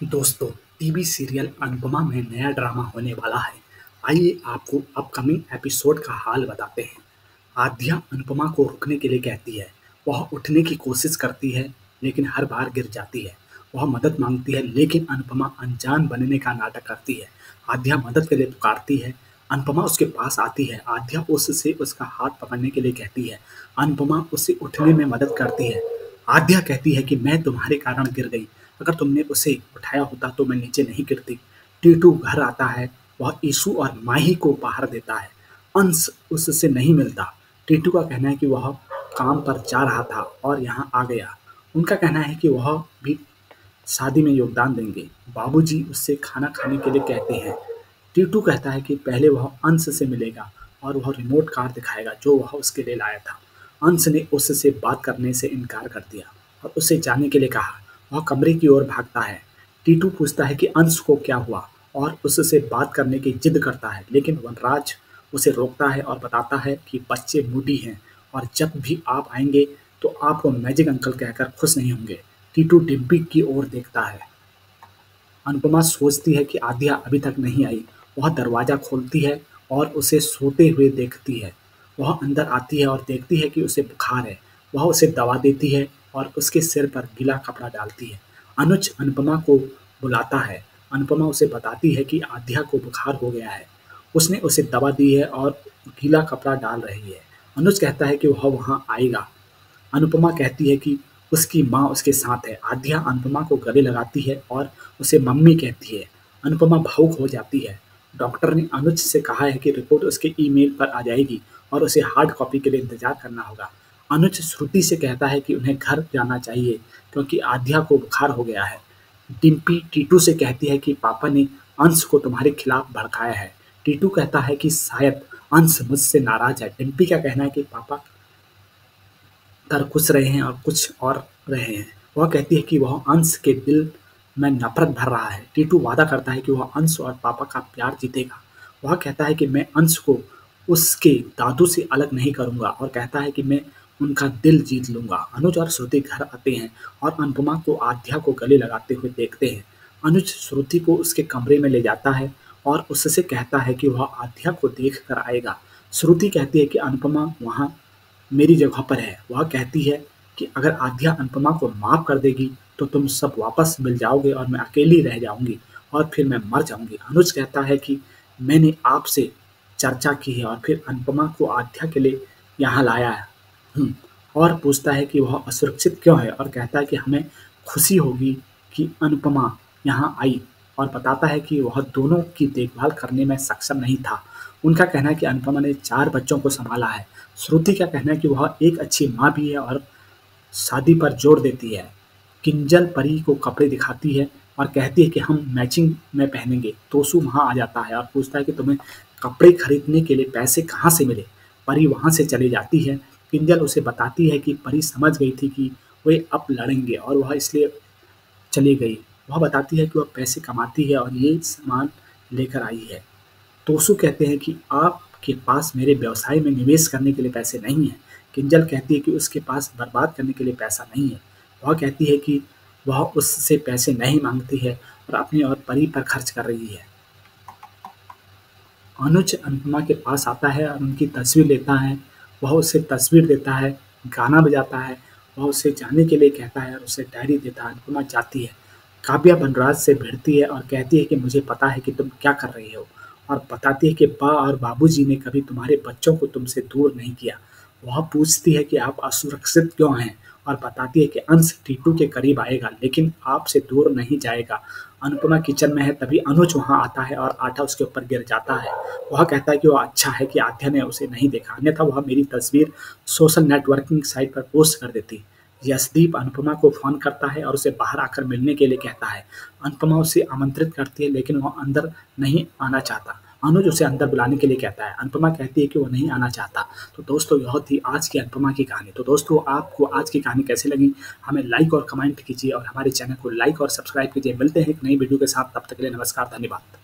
दोस्तों, TV serial Anupama में नया ड्रामा होने वाला है। आइए आपको अपकमिंग एपिसोड का हाल बताते हैं। आद्या अनुपमा को रुकने के लिए कहती है। वह उठने की कोशिश करती है, लेकिन हर बार गिर जाती है। वह मदद मांगती है, लेकिन अनुपमा अनजान बनने का नाटक करती है। आद्या मदद के लिए पुकारती है। अनुपमा उसके पास आती है। आद्या उससे उसका हाथ पकड़ने के लिए कहती है। अनुपमा उसे उठने में मदद करती है। आद्या कहती है कि मैं तुम्हारे कारण गिर गई। अगर तुमने उसे उठाया होता तो मैं नीचे नहीं गिरती। टीटू घर आता है। वह ईशु और माही को पहरा देता है। अंश उससे नहीं मिलता। टीटू का कहना है कि वह काम पर जा रहा था और यहाँ आ गया। उनका कहना है कि वह भी शादी में योगदान देंगे। बाबूजी उससे खाना खाने के लिए कहते हैं। टीटू कहता है कि पहले वह अंश से मिलेगा और वह रिमोट कार दिखाएगा जो वह उसके लिए लाया था। अंश ने उससे बात करने से इनकार कर दिया और उसे जाने के लिए कहा। वह कमरे की ओर भागता है। टीटू पूछता है कि अंश को क्या हुआ और उससे बात करने की जिद करता है, लेकिन वनराज उसे रोकता है और बताता है कि बच्चे मूडी हैं और जब भी आप आएंगे तो आपको मैजिक अंकल कहकर खुश नहीं होंगे। टीटू डिम्पी की ओर देखता है। अनुपमा सोचती है कि आद्या अभी तक नहीं आई। वह दरवाज़ा खोलती है और उसे सोते हुए देखती है। वह अंदर आती है और देखती है कि उसे बुखार है। वह उसे दवा देती है और उसके सिर पर गीला कपड़ा डालती है। अनुज अनुपमा को बुलाता है। अनुपमा उसे बताती है कि आद्या को बुखार हो गया है। उसने उसे दवा दी है और गीला कपड़ा डाल रही है। अनुज कहता है कि वह वहाँ आएगा। अनुपमा कहती है कि उसकी माँ उसके साथ है। आद्या अनुपमा को गले लगाती है और उसे मम्मी कहती है। अनुपमा भावुक हो जाती है। डॉक्टर ने अनुज से कहा है कि रिपोर्ट उसके ईमेल पर आ जाएगी और उसे हार्ड कॉपी के लिए इंतजार करना होगा। अनुज श्रुति से कहता है कि उन्हें घर जाना चाहिए क्योंकि आद्या को बुखार हो गया है। डिम्पी टीटू से कहती है कि पापा ने अंश को तुम्हारे खिलाफ भड़काया है। टीटू कहता है कि शायद अंश मुझसे नाराज है। डिम्पी का कहना है कि पापा कर कुछ रहे हैं और कुछ और रहे हैं। वह कहती है कि वह अंश के दिल में नफरत भर रहा है। टीटू वादा करता है कि वह अंश और पापा का प्यार जीतेगा। वह कहता है कि मैं अंश को उसके दादू से अलग नहीं करूंगा और कहता है कि मैं उनका दिल जीत लूंगा। अनुज और श्रुति घर आते हैं और अनुपमा को आद्या को गले लगाते हुए देखते हैं। अनुज श्रुति को उसके कमरे में ले जाता है और उससे कहता है कि वह आद्या को देख कर आएगा। श्रुति कहती है कि अनुपमा वहाँ मेरी जगह पर है। वह कहती है कि अगर आद्या अनुपमा को माफ़ कर देगी तो तुम सब वापस मिल जाओगे और मैं अकेली रह जाऊंगी और फिर मैं मर जाऊंगी। अनुज कहता है कि मैंने आपसे चर्चा की है और फिर अनुपमा को आद्या के लिए यहाँ लाया है। और पूछता है कि वह असुरक्षित क्यों है और कहता है कि हमें खुशी होगी कि अनुपमा यहाँ आई और बताता है कि वह दोनों की देखभाल करने में सक्षम नहीं था। उनका कहना है कि अनुपमा ने 4 बच्चों को संभाला है। श्रुति का कहना है कि वह एक अच्छी माँ भी है और शादी पर जोर देती है। किंजल परी को कपड़े दिखाती है और कहती है कि हम मैचिंग में पहनेंगे। तोसू वहाँ आ जाता है और पूछता है कि तुम्हें कपड़े खरीदने के लिए पैसे कहाँ से मिले। परी वहाँ से चली जाती है। किंजल उसे बताती है कि परी समझ गई थी कि वे अब लड़ेंगे और वह इसलिए चली गई। वह बताती है कि वह पैसे कमाती है और ये सामान लेकर आई है। तोसू कहते हैं कि आपके पास मेरे व्यवसाय में निवेश करने के लिए पैसे नहीं हैं। किंजल कहती है कि उसके पास बर्बाद करने के लिए पैसा नहीं है। वह कहती है कि वह उससे पैसे नहीं मांगती है और अपनी और परी पर खर्च कर रही है। अनुज अनुपमा के पास आता है और उनकी तस्वीर लेता है। वह उसे तस्वीर देता है, गाना बजाता है। वह उसे जाने के लिए कहता है और उसे डायरी देता है। अनुपमा जाती है। काव्या वनराज से भिड़ती है और कहती है कि मुझे पता है कि तुम क्या कर रही हो और बताती है कि बा और बाबूजी ने कभी तुम्हारे बच्चों को तुमसे दूर नहीं किया। वह पूछती है कि आप असुरक्षित क्यों हैं और बताती है कि अंश टीटू के करीब आएगा लेकिन आपसे दूर नहीं जाएगा। अनुपमा किचन में है, तभी अनुज वहाँ आता है और आटा उसके ऊपर गिर जाता है। वह कहता है कि वह अच्छा है कि आद्या ने उसे नहीं देखा, अन्यथा वह मेरी तस्वीर सोशल नेटवर्किंग साइट पर पोस्ट कर देती। यशदीप अनुपमा को फ़ोन करता है और उसे बाहर आकर मिलने के लिए कहता है। अनुपमा उसे आमंत्रित करती है लेकिन वह अंदर नहीं आना चाहता। अनुज उसे अंदर बुलाने के लिए कहता है। अनुपमा कहती है कि वह नहीं आना चाहता। तो दोस्तों, यह थी आज की अनुपमा की कहानी। तो दोस्तों, आपको आज की कहानी कैसी लगी हमें लाइक और कमेंट कीजिए और हमारे चैनल को लाइक और सब्सक्राइब कीजिए। मिलते हैं एक नई वीडियो के साथ, तब तक के लिए नमस्कार, धन्यवाद।